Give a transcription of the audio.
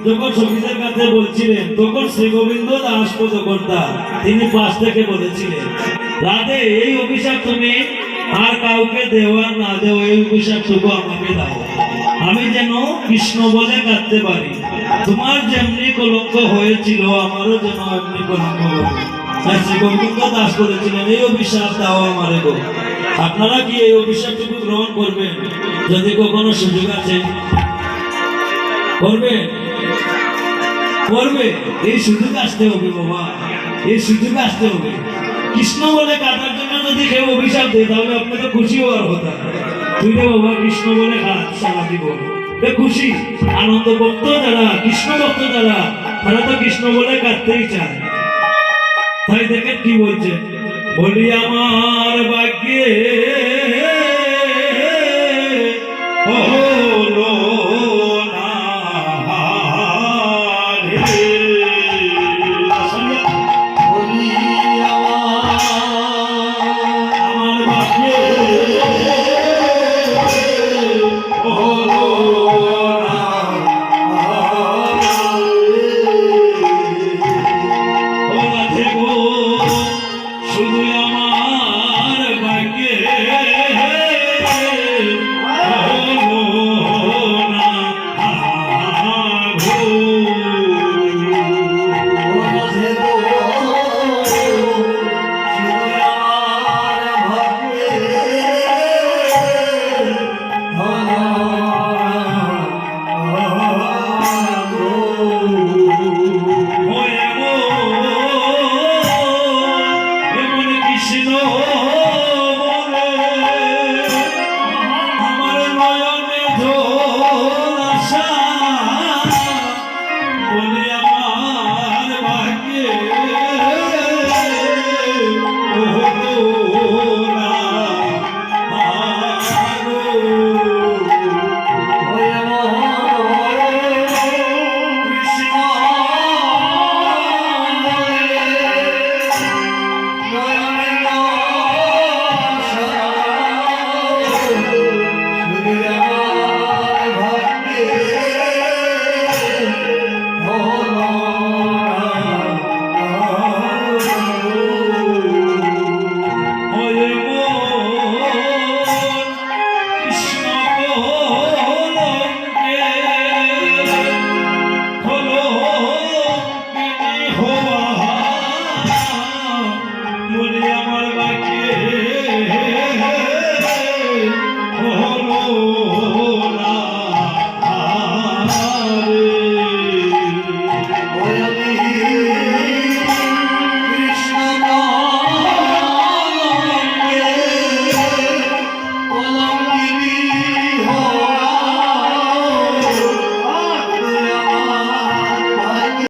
যখন সখীদের কাছে বলছিলেন তখন শ্রী গোবিন্দ দাস পদকর্তা তিনি পাশ থেকে বলেছিলেন, রাধে এই অভিশাপ তুমি আর কাউকে দেওয়া না দেও, এই অভিশাপটুকু আমাকে দাও, আমি যেন কৃষ্ণ বলে কাঁদতে পারি। তোমার যেমনি কলঙ্ক হয়েছিল আমারও যেন এমনি কলঙ্ক হবে। তাই শ্রী গোবিন্দ দাস বলেছিলেন, এই অভিশাপ দাও আমারে গো। আপনারা কি এই অভিশাপটুকু গ্রহণ করবেন? যদি কখনো সুযোগ আছে করবে করবে, এই সুযোগ আসতে হবে বাবা, এই সুযোগ আসতে হবে। কৃষ্ণ বলে কাটার জন্য যদি কেউ অভিশাপ দেয় তাহলে আপনি তো খুশি হওয়ার কথা। তুই রে বাবা কৃষ্ণ বলে সারা দিব, খুশি আনন্দ ভক্ত যারা, কৃষ্ণ ভক্ত যারা, তারা তো কৃষ্ণ বলে কাটতেই চায়। তাই দেখেন কি বলছে, বলি আমার ভাগ্যে